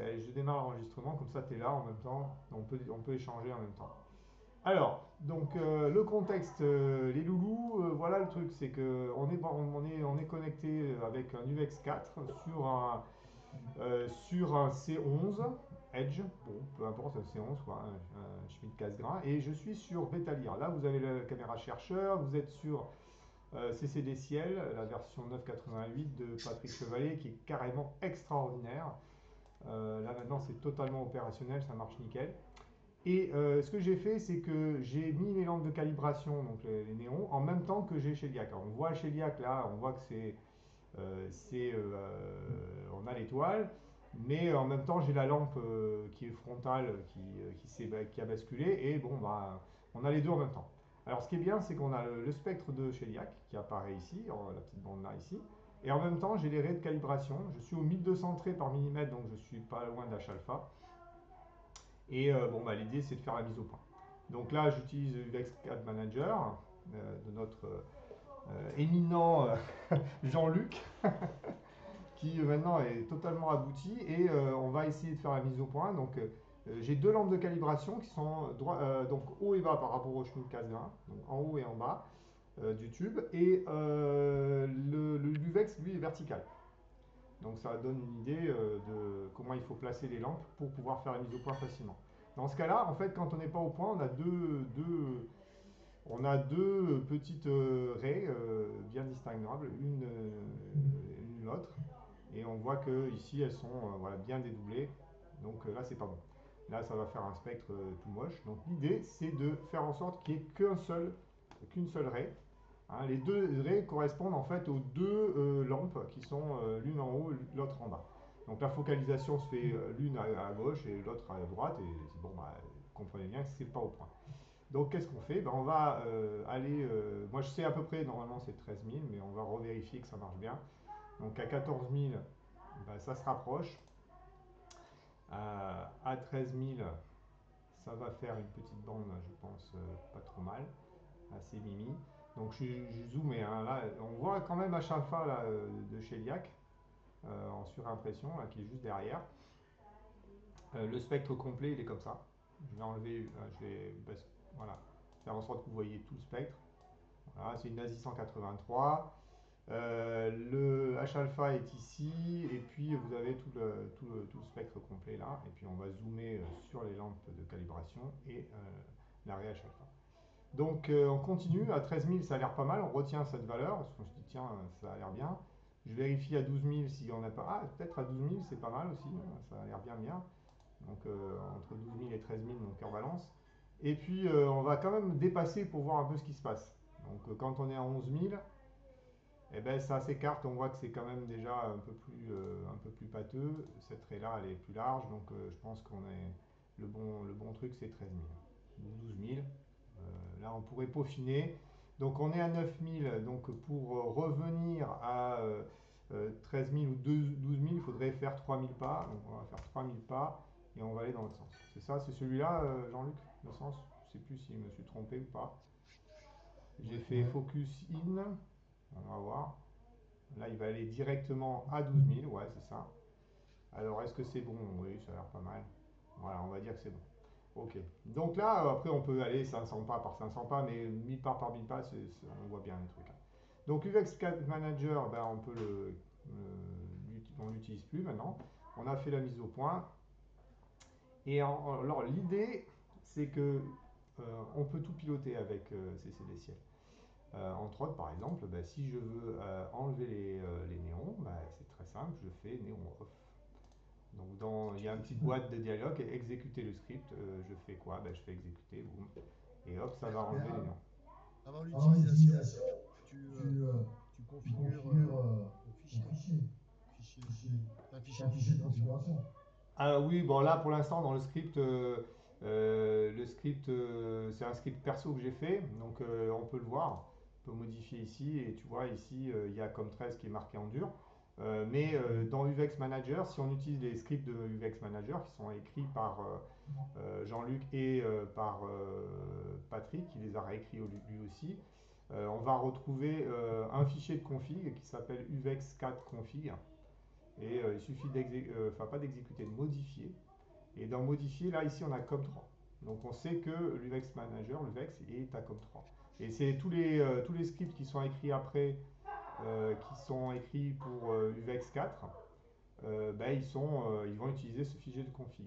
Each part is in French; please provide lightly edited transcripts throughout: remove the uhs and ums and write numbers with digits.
Allez, je démarre l'enregistrement, comme ça tu es là en même temps, on peut échanger en même temps. Alors, donc le contexte, les loulous, voilà le truc, c'est que on est connecté avec un UVEX 4 sur un C11 Edge, bon, peu importe, un C11 quoi, un Schmidt Cassegrain, et je suis sur Betalir. Là, vous avez la caméra chercheur, vous êtes sur CCD Ciel, la version 9.88 de Patrick Chevalet, qui est carrément extraordinaire. Là maintenant, c'est totalement opérationnel, ça marche nickel. Et ce que j'ai fait, c'est que j'ai mis les lampes de calibration, donc les néons, en même temps que j'ai Cheliac. Alors, on voit Cheliac là, on voit que on a l'étoile, mais en même temps j'ai la lampe qui est frontale, qui a basculé, et bon, bah, on a les deux en même temps. Alors ce qui est bien, c'est qu'on a le spectre de Cheliac qui apparaît ici, la petite bande là ici, et en même temps j'ai les raies de calibration. Je suis au 1200 traits par millimètre, donc je suis pas loin d'H alpha. Et bon, bah, l'idée c'est de faire la mise au point. Donc là j'utilise UVEX CAD Manager de notre éminent Jean-Luc, qui maintenant est totalement abouti, et on va essayer de faire la mise au point. Donc j'ai deux lampes de calibration qui sont donc haut et bas par rapport au Schmidt Cassegrain, donc en haut et en bas du tube, et l'UVEX lui est vertical. Donc ça donne une idée de comment il faut placer les lampes pour pouvoir faire la mise au point facilement. Dans ce cas-là, en fait, quand on n'est pas au point, on a deux petites raies bien distinguables, une l'autre, et on voit que ici elles sont voilà, bien dédoublées. Donc là, c'est pas bon. Là, ça va faire un spectre tout moche. Donc l'idée, c'est de faire en sorte qu'il n'y ait qu'une seule raie. Hein. Les deux raies correspondent en fait aux deux lampes qui sont l'une en haut, l'autre en bas. Donc la focalisation se fait l'une à gauche et l'autre à droite. Et bon, bah, comprenez bien que c'est pas au point. Donc qu'est-ce qu'on fait? Ben, on va aller, moi je sais à peu près, normalement c'est 13 000, mais on va revérifier que ça marche bien. Donc à 14 000, ben, ça se rapproche. À 13 000, ça va faire une petite bande, je pense, pas trop mal, assez mimi. Donc je zoomé, hein, là, on voit quand même H alpha là, de Cheliac en surimpression, là, qui est juste derrière. Le spectre complet, il est comme ça. Je vais enlever, voilà, faire en sorte que vous voyez tout le spectre. Voilà, c'est une Nazi 183. Le H-alpha est ici, et puis vous avez tout le spectre complet là. Et puis on va zoomer sur les lampes de calibration et l'arrêt H-alpha. Donc on continue, à 13 000 ça a l'air pas mal, on retient cette valeur, parce qu'on se dit tiens, ça a l'air bien. Je vérifie à 12 000 si on n'a pas. Ah, peut-être à 12 000 c'est pas mal aussi, ça a l'air bien bien. Donc entre 12 000 et 13 000, mon cœur balance. Et puis on va quand même dépasser pour voir un peu ce qui se passe. Donc quand on est à 11 000, eh ben, ça s'écarte, on voit que c'est quand même déjà un peu plus pâteux. Cette raie-là, elle est plus large, donc je pense qu'on est le bon truc, c'est 13 000 ou 12 000. Là, on pourrait peaufiner. Donc, on est à 9 000. Donc, pour revenir à 13 000 ou 12 000, il faudrait faire 3 000 pas. Donc, on va faire 3 000 pas et on va aller dans l'autre sens. C'est ça, c'est celui-là, Jean-Luc, le sens? Je ne sais plus si je me suis trompé ou pas. J'ai Ouais. fait focus in. On va voir. Là, il va aller directement à 12 000, ouais, c'est ça. Alors, est-ce que c'est bon? Oui, ça a l'air pas mal. Voilà, on va dire que c'est bon. Ok. Donc là, après, on peut aller 500 pas par 500 pas, mais 1000 pas par 1000 pas, on voit bien les trucs là. Donc, UX CAD Manager, ben, on l'utilise plus maintenant. On a fait la mise au point. Et alors, l'idée, c'est que on peut tout piloter avec CCD Ciel. Entre autres, par exemple, bah, si je veux enlever les néons, bah, c'est très simple, je fais néon off. Donc il y a une petite boîte de dialogue, exécuter le script, je fais quoi? Bah, je fais exécuter, boum, et hop, ça Mais va enlever les néons. avant Avant l'utilisation, l'utilisation, tu, euh, tu, euh, tu tu configures configures ton ton fichier. fichier. Fichier. Fichier. T'as un C'est fichier un de fichier de configuration. configuration. Ah oui, bon là pour l'instant dans le script c'est un script perso que j'ai fait, donc on peut le voir, on peut modifier ici et tu vois ici il y a comme 13 qui est marqué en dur. Mais dans UVEX Manager, si on utilise les scripts de UVEX Manager qui sont écrits par Jean-Luc et par Patrick, qui les a réécrits lui aussi, on va retrouver un fichier de config qui s'appelle UVEX4 config Et il suffit enfin pas d'exécuter, de modifier. Et dans modifier, là, ici, on a COM3. Donc on sait que l'UVEX Manager, l'UVEX, est à COM3. Et c'est tous les scripts qui sont écrits après, qui sont écrits pour UVEX 4, ben, ils vont utiliser ce fichier de config.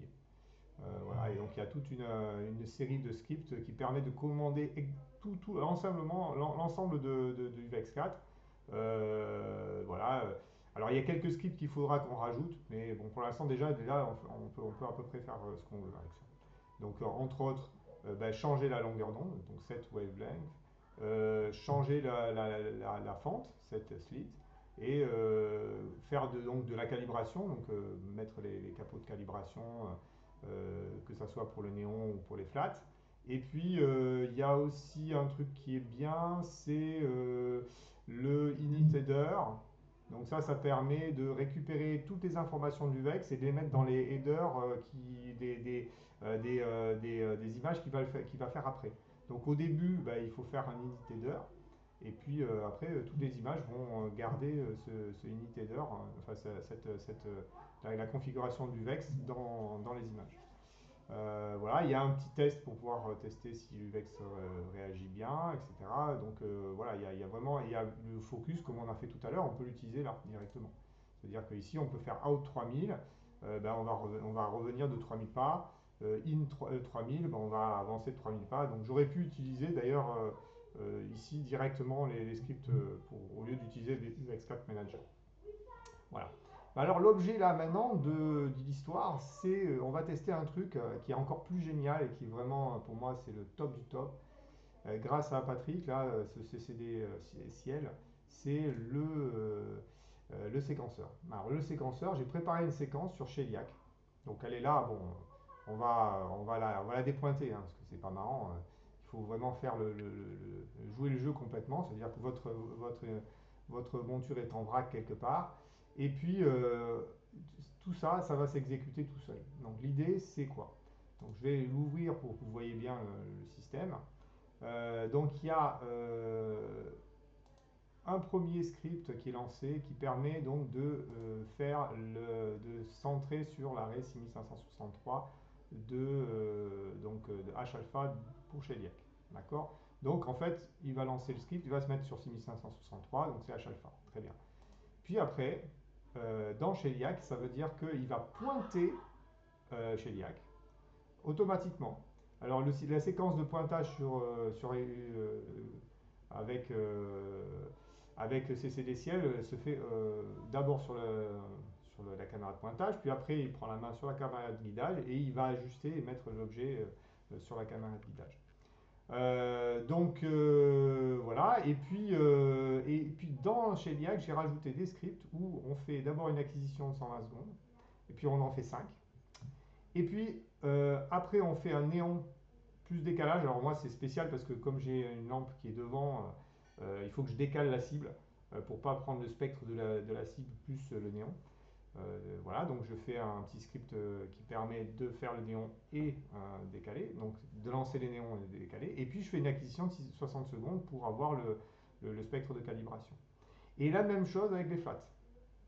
Voilà, et donc il y a toute une série de scripts qui permettent de commander l'ensemble de UVEX 4. Voilà. Alors il y a quelques scripts qu'il faudra qu'on rajoute, mais bon, pour l'instant déjà, on peut à peu près faire ce qu'on veut avec ça. Donc entre autres, ben, changer la longueur d'onde, donc set wavelength, changer la fente, set slit, et faire donc de la calibration, donc mettre les capots de calibration, que ce soit pour le néon ou pour les flats. Et puis il y a aussi un truc qui est bien, c'est le init header. Donc ça permet de récupérer toutes les informations du VEX et de les mettre dans les headers des images qu'il va faire après. Donc au début, bah, il faut faire un init header. Et puis après, toutes les images vont garder ce init header, enfin la configuration du VEX dans les images. Voilà, il y a un petit test pour pouvoir tester si l'UVEX réagit bien, etc. Donc voilà, il y a vraiment il y a le focus, comme on a fait tout à l'heure, on peut l'utiliser là directement. C'est-à-dire qu'ici, on peut faire out 3000, ben, on va revenir de 3000 pas, in 3000, ben, on va avancer de 3000 pas. Donc j'aurais pu utiliser d'ailleurs ici directement les scripts au lieu d'utiliser les UX4 Manager. Voilà. Alors l'objet là maintenant de l'histoire, c'est on va tester un truc qui est encore plus génial et qui est vraiment pour moi c'est le top du top. Grâce à Patrick là, ce CCD Ciel, c'est le séquenceur. Alors le séquenceur, j'ai préparé une séquence sur Sheliak. Donc elle est là, bon, on va la dépointer hein, parce que c'est pas marrant. Il faut vraiment faire jouer le jeu complètement, c'est-à-dire que votre monture est en vrac quelque part. Et puis tout ça, ça va s'exécuter tout seul. Donc l'idée, c'est quoi? Donc je vais l'ouvrir pour que vous voyez bien le système. Donc il y a un premier script qui est lancé qui permet donc de centrer sur l'arrêt 6563 de H alpha pour Sheliak. D'accord. Donc en fait, il va lancer le script, il va se mettre sur 6563, donc c'est H alpha. Très bien. Puis après, dans Sheliak, ça veut dire qu'il va pointer Sheliak automatiquement. Alors la séquence de pointage avec, avec le CCD ciel se fait d'abord sur la caméra de pointage, puis après il prend la main sur la caméra de guidage et il va ajuster et mettre l'objet sur la caméra de guidage. Voilà, et puis dans Sheliak, j'ai rajouté des scripts où on fait d'abord une acquisition de 120 secondes, et puis on en fait 5. Et puis après, on fait un néon plus décalage. Alors moi, c'est spécial parce que comme j'ai une lampe qui est devant, il faut que je décale la cible pour pas prendre le spectre de la cible plus le néon. Voilà, donc je fais un petit script qui permet de faire le néon et décaler, donc de lancer les néons et de décaler. Et puis je fais une acquisition de 60 secondes pour avoir le spectre de calibration. Et la même chose avec les flats.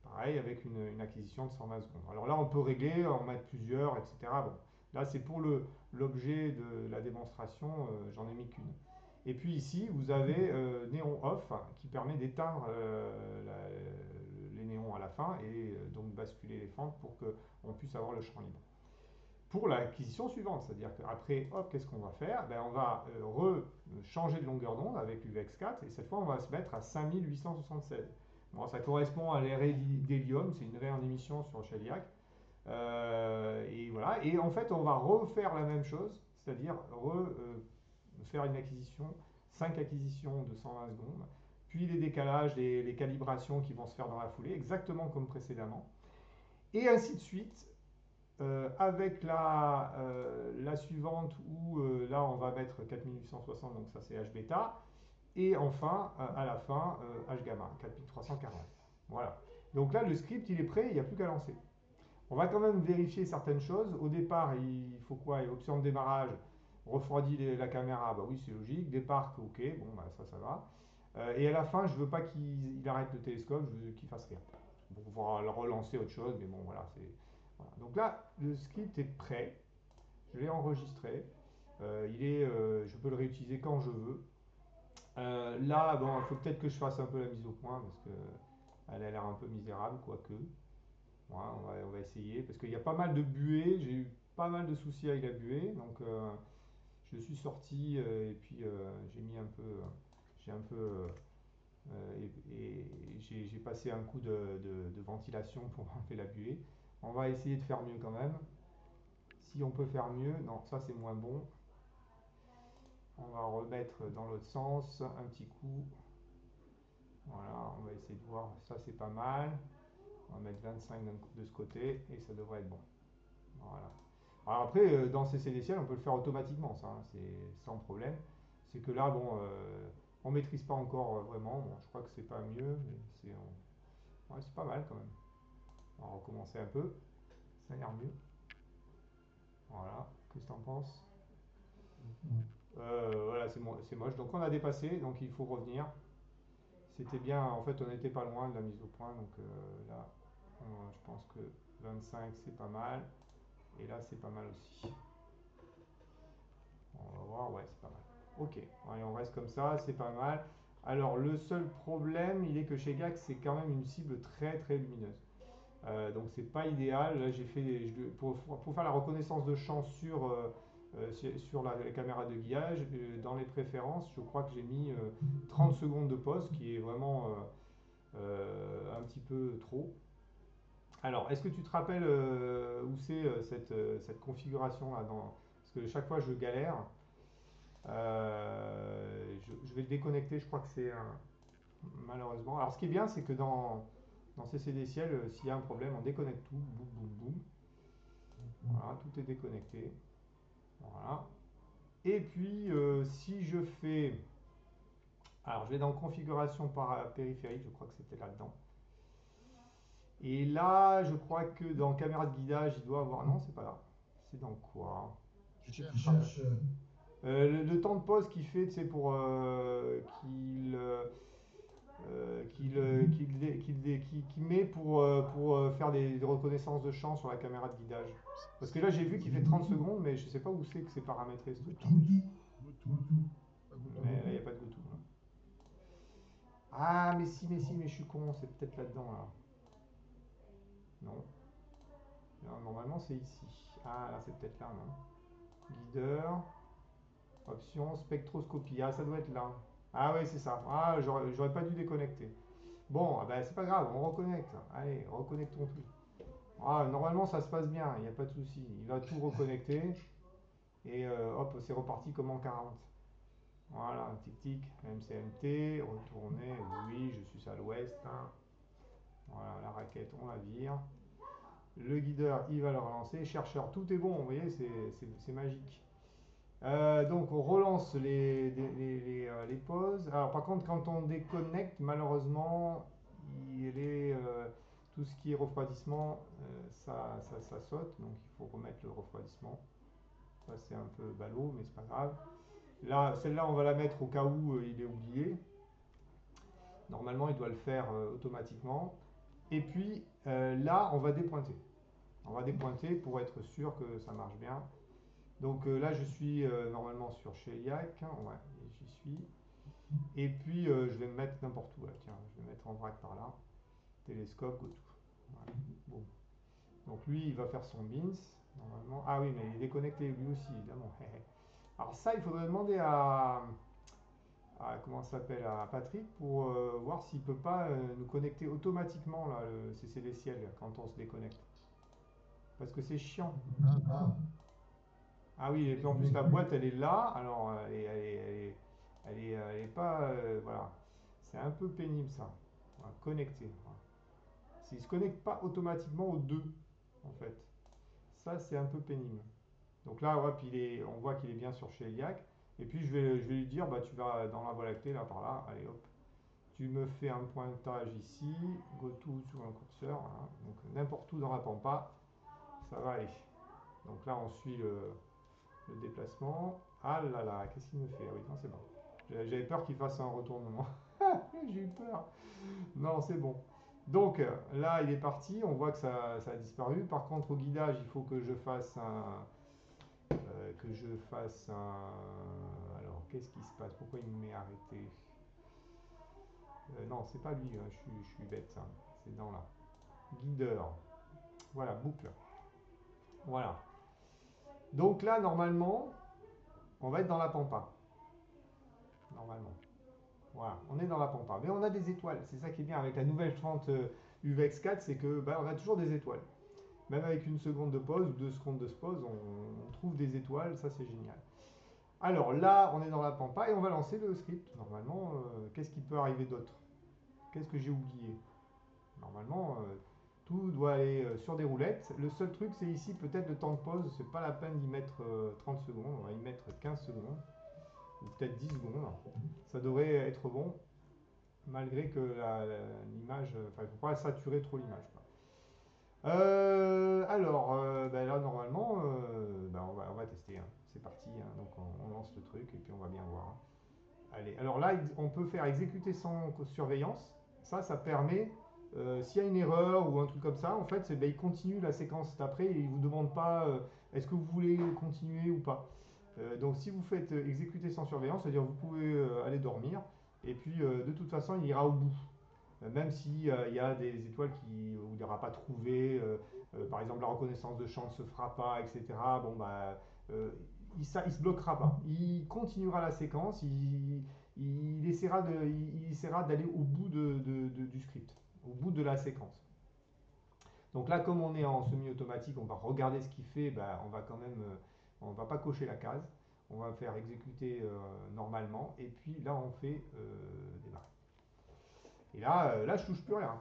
Pareil, avec une acquisition de 120 secondes. Alors là, on peut régler, en mettre plusieurs, etc. Bon, là, c'est pour l'objet de la démonstration, j'en ai mis qu'une. Et puis ici, vous avez néon off qui permet d'éteindre les néons à la fin et donc basculer les fentes pour qu'on puisse avoir le champ libre. Pour l'acquisition suivante, c'est-à-dire qu'après, hop, qu'est-ce qu'on va faire? Ben, on va changer de longueur d'onde avec l'UVEX4 et cette fois, on va se mettre à 5876. Bon, ça correspond à l'RE d'hélium, c'est une raie en émission sur Sheliak. Et voilà. Et en fait, on va refaire la même chose, c'est-à-dire faire une acquisition, 5 acquisitions de 120 secondes, puis les décalages, les calibrations qui vont se faire dans la foulée, exactement comme précédemment. Et ainsi de suite, avec la suivante où là on va mettre 4860, donc ça c'est H bêta, et enfin à la fin H gamma, 4340. Voilà. Donc là le script il est prêt, il n'y a plus qu'à lancer. On va quand même vérifier certaines choses. Au départ, il faut quoi? Option de démarrage, refroidit la caméra, bah oui c'est logique. Départ, ok, bon bah ça va. Et à la fin, je veux pas qu'il arrête le télescope, je veux qu'il fasse rien. pour pouvoir le relancer autre chose, mais bon, voilà, c'est. Voilà. Donc là, le script est prêt, je l'ai enregistré. Je peux le réutiliser quand je veux. Là, bon, il faut peut-être que je fasse un peu la mise au point parce que elle a l'air un peu misérable, quoique. Voilà, on va essayer parce qu'il y a pas mal de buées. J'ai eu pas mal de soucis avec la buée, donc je suis sorti et puis j'ai un peu j'ai passé un coup de ventilation pour enlever la buée. On va essayer de faire mieux quand même. Si on peut faire mieux, non, ça c'est moins bon. On va remettre dans l'autre sens un petit coup. Voilà, on va essayer de voir. Ça c'est pas mal. On va mettre 25 de ce côté et ça devrait être bon. Voilà. Alors après, dans CCDCL, on peut le faire automatiquement, ça, hein, c'est sans problème. C'est que là, bon, on maîtrise pas encore vraiment. Bon, je crois que c'est pas mieux, mais ouais, c'est pas mal quand même. On va recommencer un peu. Ça a l'air mieux. Voilà. Qu'est-ce que t'en penses? Voilà, c'est moche. Donc on a dépassé, donc il faut revenir. C'était bien, en fait, on n'était pas loin de la mise au point, donc là, je pense que 25 c'est pas mal. Et là, c'est pas mal aussi. On va voir, ouais, c'est pas mal. Ok, allez, on reste comme ça, c'est pas mal. Alors, le seul problème, il est que chez GAC, c'est quand même une cible très très lumineuse. Donc, c'est pas idéal. Là, pour faire la reconnaissance de champ sur la caméra de guidage, dans les préférences, je crois que j'ai mis 30 secondes de pause, qui est vraiment un petit peu trop. Alors, est-ce que tu te rappelles où c'est cette configuration-là Parce que chaque fois, je galère. Je vais le déconnecter, je crois que c'est malheureusement. Alors, ce qui est bien, c'est que dans CCD Ciel, s'il y a un problème, on déconnecte tout. Boum, boum, boum. Voilà, tout est déconnecté. Voilà. Et puis, si je fais. Alors, je vais dans configuration par périphérique, je crois que c'était là-dedans. Et là, je crois que dans caméra de guidage, il doit avoir. Non, c'est pas là. C'est dans quoi? Tu Est-ce que tu cherches. cherches le temps de pause qu'il fait, c'est pour qu'il met pour faire des reconnaissances de champ sur la caméra de guidage. Parce que là, j'ai vu qu'il fait 30 secondes, mais je sais pas où c'est que c'est paramétré ce truc-là. Goto. Pas goto. Mais là, il n'y a pas de go-to. Ah, mais je suis con, c'est peut-être là-dedans, là. Non. Non, normalement, c'est ici. Ah, là, c'est peut-être là, non? Guideur, option, spectroscopie. Ah, ça doit être là. Ah, oui, c'est ça. Ah, j'aurais pas dû déconnecter. Bon, ah bah, c'est pas grave, on reconnecte. Allez, reconnectons tout. Ah, normalement, ça se passe bien, il n'y a pas de souci. Il va tout reconnecter. Et hop, c'est reparti comme en 40. Voilà, tic tic, MCMT, retourner, oui, je suis à l'ouest, hein. Voilà, la raquette, on la vire. Le guideur, il va le relancer. Chercheur, tout est bon, vous voyez, c'est magique. Donc on relance les pauses. Alors par contre, quand on déconnecte, malheureusement, il est, tout ce qui est refroidissement, ça saute. Donc il faut remettre le refroidissement. Ça c'est un peu ballot, mais c'est pas grave. Là, celle-là, on va la mettre au cas où il est oublié. Normalement, il doit le faire automatiquement. Et puis là, on va dépointer. On va dépointer pour être sûr que ça marche bien. Donc là, je suis normalement sur Cheliac. Hein, ouais, j'y suis. Et puis, je vais me mettre n'importe où. Là, tiens, je vais mettre en vrac par là. Télescope, go to. Voilà. Bon. Donc lui, il va faire son bins, normalement. Ah oui, mais il est déconnecté lui aussi, évidemment. Alors ça, il faudrait demander à comment ça s'appelle, à Patrick pour voir s'il peut pas nous connecter automatiquement là, le CCD ciel quand on se déconnecte. Parce que c'est chiant. Ah, Ah oui, et puis en plus la boîte elle est là, alors elle est pas, voilà, c'est un peu pénible ça. On va connecter. Voilà. S'il se connecte pas automatiquement aux deux, en fait, ça c'est un peu pénible. Donc là, ouais, puis on voit qu'il est bien sur Cheliac. Et puis je vais lui dire, bah tu vas dans la voie lactée là par là, allez hop, tu me fais un pointage ici, go to sur un curseur, voilà. Donc n'importe où dans la pampa, ça va aller. Donc là on suit le déplacement. Ah là là, qu'est-ce qu'il me fait? Ah oui, non, c'est bon. J'avais peur qu'il fasse un retournement. J'ai eu peur. Non, c'est bon. Donc là, il est parti, on voit que ça a disparu. Par contre, au guidage, il faut que je fasse Alors, qu'est-ce qui se passe? Pourquoi il me met arrêté? Non, c'est pas lui, hein, je suis bête, ça. C'est dans là. Guideur. Voilà, boucle. Voilà. Donc là, normalement, on va être dans la pampa. Normalement. Voilà, on est dans la pampa. Mais on a des étoiles. C'est ça qui est bien avec la nouvelle fente UVX4, c'est que on a toujours des étoiles. Même avec une seconde de pause ou 2 secondes de pause, on trouve des étoiles. Ça, c'est génial. Alors là, on est dans la pampa et on va lancer le script. Normalement, qu'est-ce qui peut arriver d'autre? Qu'est-ce que j'ai oublié? Normalement, tout doit aller sur des roulettes. Le seul truc, c'est ici peut-être le temps de pause. C'est pas la peine d'y mettre 30 secondes. On va y mettre 15 secondes ou peut-être 10 secondes. Ça devrait être bon, malgré que l'image, enfin, il ne faut pas saturer trop l'image, quoi. Ben là, normalement, ben on va tester, hein. C'est parti, hein. Donc, on lance le truc et puis on va bien voir, hein. Allez, alors là, on peut faire exécuter sans surveillance. Ça permet, s'il y a une erreur ou un truc comme ça, en fait, ben, il continue la séquence d'après et il ne vous demande pas est-ce que vous voulez continuer ou pas. Donc si vous faites exécuter sans surveillance, c'est-à-dire vous pouvez aller dormir et puis de toute façon, il ira au bout. Même s'il y a des étoiles où il n'y aura pas trouvé, par exemple la reconnaissance de champ ne se fera pas, etc. Bon, bah, il ne se bloquera pas. Il continuera la séquence, il essaiera d'aller au bout du script, au bout de la séquence. Donc là, comme on est en semi-automatique, on va regarder ce qu'il fait, bah, on va quand même, on va pas cocher la case, on va faire exécuter normalement, et puis là, on fait démarrer. Et là, je touche plus rien.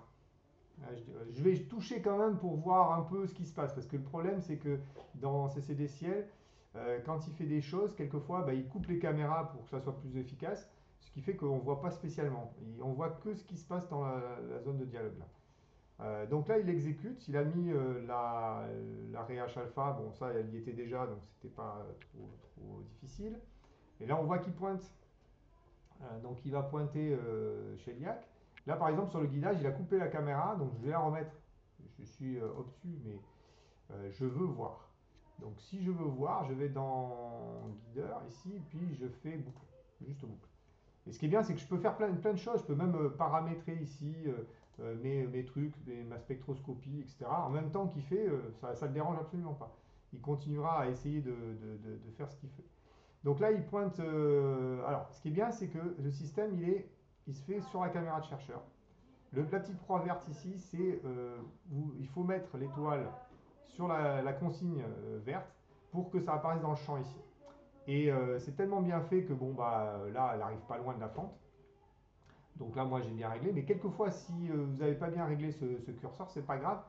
Je vais toucher quand même pour voir un peu ce qui se passe, parce que le problème, c'est que dans CCD Ciel, quand il fait des choses, quelquefois, bah, il coupe les caméras pour que ça soit plus efficace, ce qui fait qu'on ne voit pas spécialement. On voit que ce qui se passe dans la zone de dialogue là. Donc là, il exécute, il a mis la rehash alpha, bon ça, elle y était déjà, donc c'était pas trop difficile. Et là, on voit qu'il pointe. Donc il va pointer chez Liac. Là, par exemple, sur le guidage, il a coupé la caméra, donc je vais la remettre. Je suis obtus, mais je veux voir. Donc si je veux voir, je vais dans guideur ici, puis je fais boucle, juste boucle. Et ce qui est bien, c'est que je peux faire plein de choses. Je peux même paramétrer ici mes trucs, ma spectroscopie, etc. En même temps qu'il fait, ça ne le dérange absolument pas. Il continuera à essayer de faire ce qu'il fait. Donc là, il pointe. Alors, ce qui est bien, c'est que le système, il se fait sur la caméra de chercheur. La petite croix verte ici, c'est il faut mettre l'étoile sur la consigne verte pour que ça apparaisse dans le champ ici. Et c'est tellement bien fait que bon bah là, elle n'arrive pas loin de la fente. Donc là, moi, j'ai bien réglé. Mais quelquefois, si vous n'avez pas bien réglé ce curseur, c'est pas grave.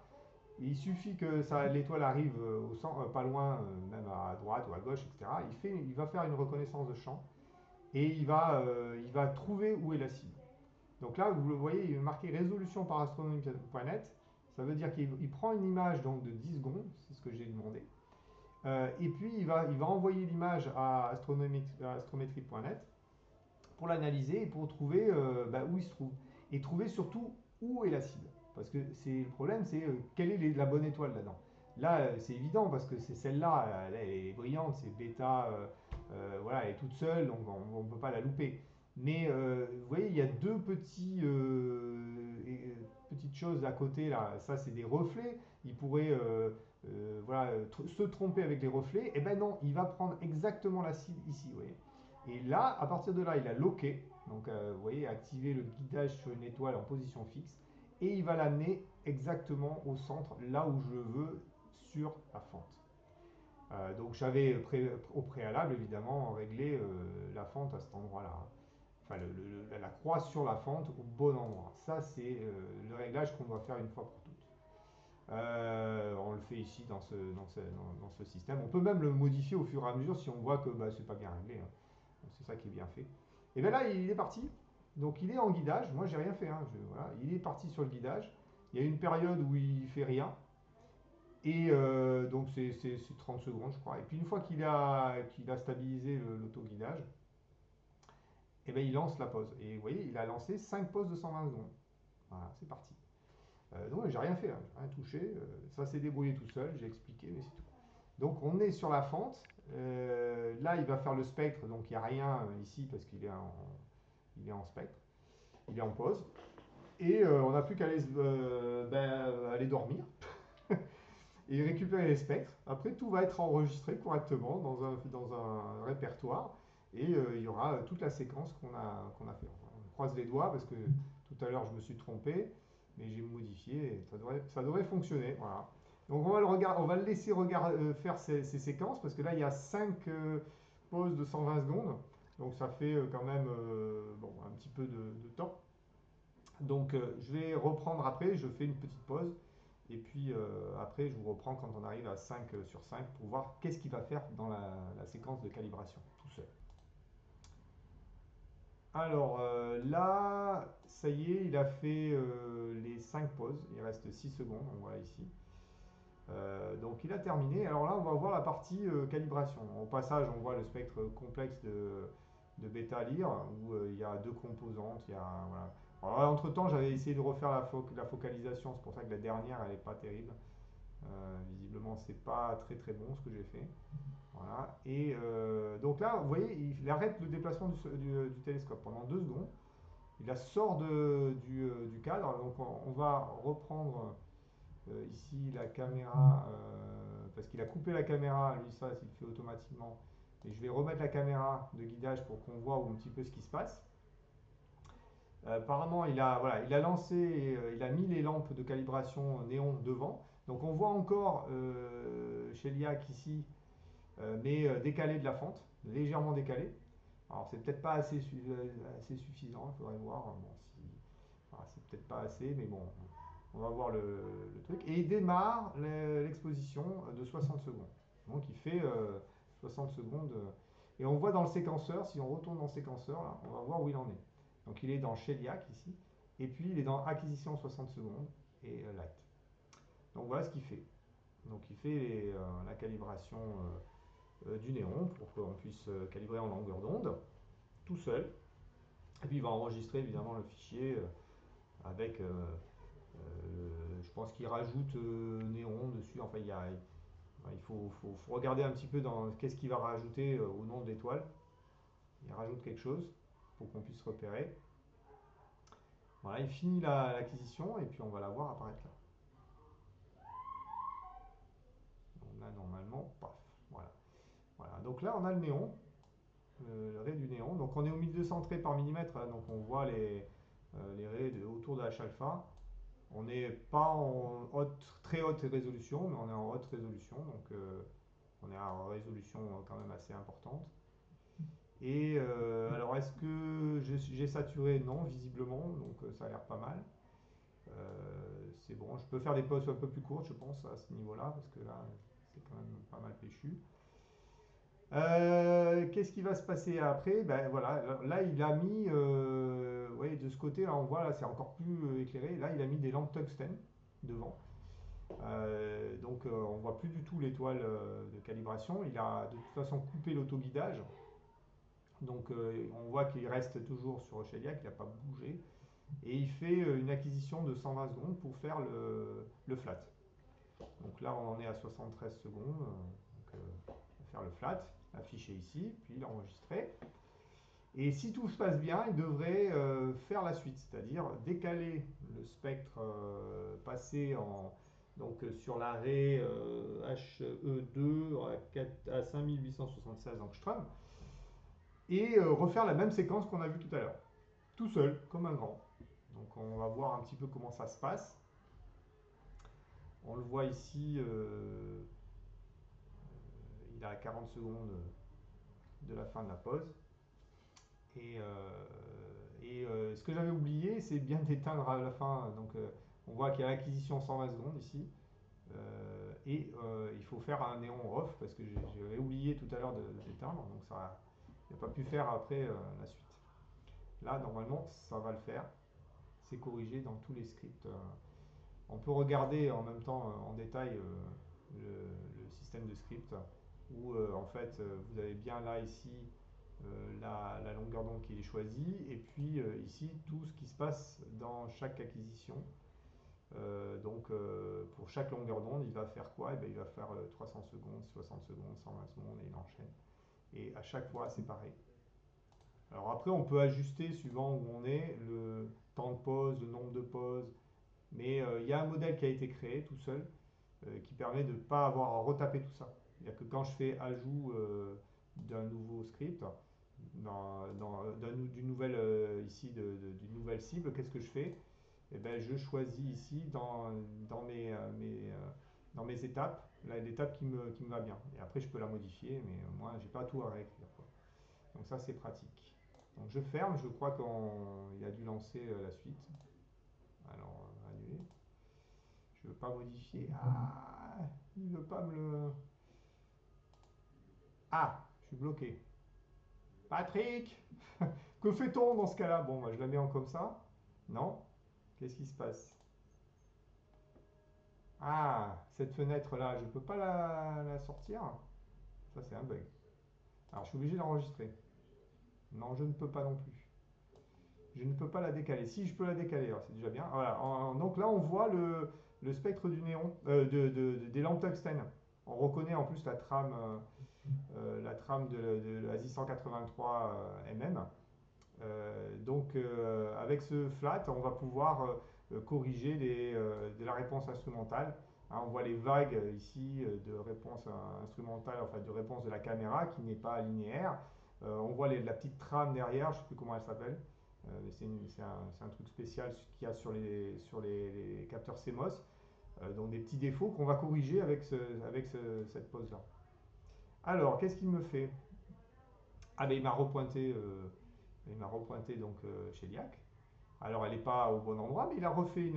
Il suffit que l'étoile arrive au centre, pas loin, même à droite ou à gauche, etc. Il va faire une reconnaissance de champ et il va trouver où est la cible. Donc là, vous le voyez, il est marqué résolution par astronomie.net. Ça veut dire qu'il prend une image donc, de 10 secondes, c'est ce que j'ai demandé. Et puis il va envoyer l'image à astrométrie.net pour l'analyser et pour trouver où il se trouve. Et trouver surtout où est la cible. Parce que c'est le problème, c'est quelle est la bonne étoile là-dedans. Là, c'est évident parce que c'est celle-là, elle est brillante, c'est bêta, voilà, elle est toute seule, donc on ne peut pas la louper. Mais vous voyez, il y a petites choses à côté là. Ça, c'est des reflets. Il pourrait voilà, se tromper avec les reflets. Et ben non, il va prendre exactement la cible ici. Vous voyez. Et là, à partir de là, il a locké. Donc, vous voyez, activer le guidage sur une étoile en position fixe. Et il va l'amener exactement au centre, là où je veux, sur la fente. Donc j'avais au préalable évidemment réglé la fente à cet endroit-là, hein. Enfin la croix sur la fente au bon endroit. Ça c'est le réglage qu'on doit faire une fois pour toutes. On le fait ici dans ce système. On peut même le modifier au fur et à mesure si on voit que bah, c'est pas bien réglé, hein. Donc c'est ça qui est bien fait. Et bien là il est parti. Donc il est en guidage. Moi j'ai rien fait, hein. Voilà. Il est parti sur le guidage. Il y a une période où il fait rien. Et donc c'est 30 secondes, je crois. Et puis une fois qu'il a stabilisé l'auto-guidage, et ben, il lance la pause. Et vous voyez, il a lancé 5 pauses de 120 secondes. Voilà, c'est parti. Donc j'ai rien fait, hein, j'ai rien touché. Ça s'est débrouillé tout seul, j'ai expliqué, mais c'est tout. Donc on est sur la fente. Là, il va faire le spectre, donc il n'y a rien ici parce il est en spectre, il est en pause. Et on n'a plus qu'à aller dormir et récupérer les spectres. Après, tout va être enregistré correctement dans un répertoire et il y aura toute la séquence qu'on a fait. Enfin, on croise les doigts parce que tout à l'heure je me suis trompé, mais j'ai modifié et ça devrait fonctionner. Voilà. Donc on va le laisser faire ces séquences parce que là il y a 5 pauses de 120 secondes. Donc ça fait quand même bon, un petit peu de temps. Donc je vais reprendre après, je fais une petite pause et puis après je vous reprends quand on arrive à 5 sur 5 pour voir qu'est-ce qu'il va faire dans la séquence de calibration tout seul. Alors là, ça y est, il a fait les 5 pauses, il reste 6 secondes, on voit ici. Donc il a terminé. Alors là, on va voir la partie calibration. Au passage, on voit le spectre complexe de bêta lire où il y a deux composantes. Voilà. Alors, entre-temps, j'avais essayé de refaire la focalisation. C'est pour ça que la dernière, elle n'est pas terrible. Visiblement, c'est pas très très bon ce que j'ai fait. Voilà. Et donc là, vous voyez, il arrête le déplacement du télescope pendant 2 secondes. Il la sort du cadre. Donc on va reprendre ici la caméra, parce qu'il a coupé la caméra, lui ça il le fait automatiquement. Et je vais remettre la caméra de guidage pour qu'on voit un petit peu ce qui se passe. Apparemment il a lancé, il a mis les lampes de calibration néon devant. Donc on voit encore chez l'IAC ici, mais décalé de la fente, légèrement décalé. Alors c'est peut-être pas assez suffisant, il faudrait voir. Bon, c'est peut-être pas assez, mais bon, on va voir le truc. Et il démarre l'exposition de 60 secondes. Donc il fait 60 secondes. Et on voit dans le séquenceur, si on retourne dans le séquenceur, là, on va voir où il en est. Donc il est dans Sheliak ici. Et puis il est dans acquisition 60 secondes et light. Donc voilà ce qu'il fait. Donc il fait la calibration du néon pour qu'on puisse calibrer en longueur d'onde tout seul. Et puis il va enregistrer évidemment le fichier avec je pense qu'il rajoute néon dessus. Enfin, il faut regarder un petit peu dans qu'est-ce qu'il va rajouter au nom de l'étoile. Il rajoute quelque chose pour qu'on puisse repérer. Voilà, il finit l'acquisition et puis on va la voir apparaître là. On a normalement, paf, voilà. Voilà, donc là on a le néon, le ray du néon. Donc on est au 1200 traits par millimètre, hein, donc on voit les rays autour de H alpha. On n'est pas en très haute résolution, mais on est en haute résolution, donc on est à une résolution quand même assez importante. Et alors, est-ce que j'ai saturé? Non, visiblement, donc ça a l'air pas mal. C'est bon, je peux faire des pauses un peu plus courtes, je pense, à ce niveau-là, parce que là, c'est quand même pas mal péchu. Qu'est-ce qui va se passer après? Ben voilà, là il a mis, ouais, de ce côté, là on voit, là c'est encore plus éclairé. Là il a mis des lampes tungstène devant. Donc on voit plus du tout l'étoile de calibration. Il a de toute façon coupé l'autoguidage. Donc on voit qu'il reste toujours sur Sheliak, il n'a pas bougé. Et il fait une acquisition de 120 secondes pour faire le flat. Donc là on en est à 73 secondes. Donc, on va faire le flat, affiché ici, puis l'enregistrer. Et si tout se passe bien, il devrait faire la suite, c'est-à-dire décaler le spectre, passer donc sur l'arrêt HE2 à 5876 angstroms et refaire la même séquence qu'on a vue tout à l'heure, tout seul, comme un grand. Donc on va voir un petit peu comment ça se passe. On le voit ici, il a 40 secondes de la fin de la pause. Et ce que j'avais oublié, c'est bien d'éteindre à la fin. Donc, on voit qu'il y a l'acquisition 120 secondes ici. Il faut faire un néon off parce que j'avais oublié tout à l'heure d'éteindre. Donc, ça, il n'a pas pu faire après la suite. Là, normalement, ça va le faire. C'est corrigé dans tous les scripts. On peut regarder en même temps en détail le système de script où en fait vous avez bien là ici la longueur d'onde qui est choisie et puis ici tout ce qui se passe dans chaque acquisition Pour chaque longueur d'onde, il va faire quoi? Eh ben, il va faire 300 secondes, 60 secondes, 120 secondes et il enchaîne. Et à chaque fois, c'est pareil. Alors après, on peut ajuster suivant où on est, le temps de pause, le nombre de pauses. Mais il y a un modèle qui a été créé tout seul qui permet de ne pas avoir à retaper tout ça. C'est-à-dire que quand je fais ajout d'un nouveau script, d'une nouvelle, d'une nouvelle cible, qu'est-ce que je fais? Eh ben, je choisis ici dans mes étapes, l'étape qui me va bien. Et après, je peux la modifier, mais moi, j'ai pas tout à réécrire, quoi. Donc ça, c'est pratique. Donc je ferme, je crois qu'il a dû lancer la suite. Alors, annuler. Je veux pas modifier. Ah, il veut pas me le. Ah, je suis bloqué. Patrick, que fait-on dans ce cas-là? Bon, moi, je la mets en comme ça. Non. Qu'est-ce qui se passe? Ah, cette fenêtre-là, je peux pas la sortir. Ça, c'est un bug. Alors, je suis obligé d'enregistrer. Non, je ne peux pas non plus. Je ne peux pas la décaler. Si je peux la décaler, c'est déjà bien. Voilà. Donc là, on voit le spectre du néon, des lampes tungstène. On reconnaît en plus la trame de la 183 mm. Avec ce flat, on va pouvoir corriger de la réponse instrumentale. Hein, on voit les vagues ici de réponse instrumentale, enfin de réponse de la caméra qui n'est pas linéaire. On voit la petite trame derrière, je ne sais plus comment elle s'appelle. C'est un truc spécial qu'il y a sur les capteurs CMOS. Donc des petits défauts qu'on va corriger cette pose-là. Alors, qu'est-ce qu'il me fait? Ah ben il m'a repointé donc chez Liac. Alors elle n'est pas au bon endroit, mais il a refait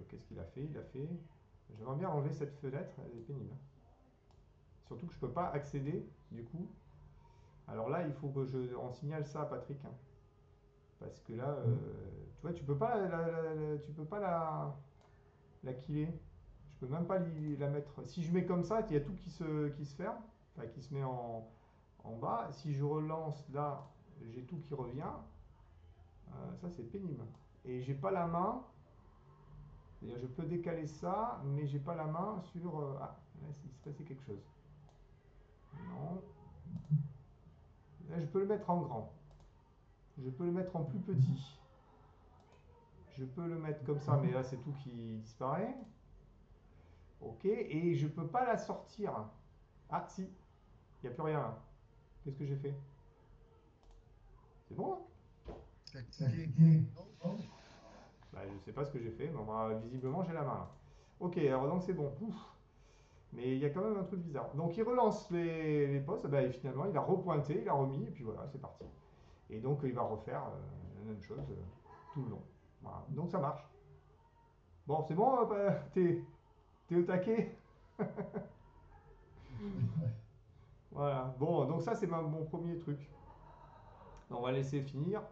qu'est-ce qu'il a fait? Il a fait, j'aimerais bien enlever cette fenêtre, elle est pénible. Surtout que je ne peux pas accéder du coup. Alors là, il faut que on signale ça à Patrick, hein. Parce que là, tu vois, tu peux pas tu peux pas la killer. Je peux même pas la mettre. Si je mets comme ça, il y a tout qui se ferme, enfin qui se met en bas. Si je relance là, j'ai tout qui revient. Ça, c'est pénible. Et j'ai pas la main. C'est-à-dire, je peux décaler ça, mais j'ai pas la main sur. Ah, là, il s'est passé quelque chose. Non. Là, je peux le mettre en grand. Je peux le mettre en plus petit. Je peux le mettre comme ça, mais là, c'est tout qui disparaît. Ok. Et je peux pas la sortir. Ah, si. Il n'y a plus rien là. Qu'est-ce que j'ai fait? C'est bon, hein? T'as cliqué. Non? Bah, je sais pas ce que j'ai fait, mais visiblement j'ai la main là. Ok, alors donc c'est bon. Ouf. Mais il y a quand même un truc bizarre. Donc il relance les postes, bah, et finalement il a repointé, il a remis, et puis voilà, c'est parti. Et donc il va refaire la même chose tout le long. Voilà. Donc ça marche. Bon, c'est bon, bah, t'es au taquet. Voilà. Bon, donc ça c'est mon premier truc. On va laisser finir.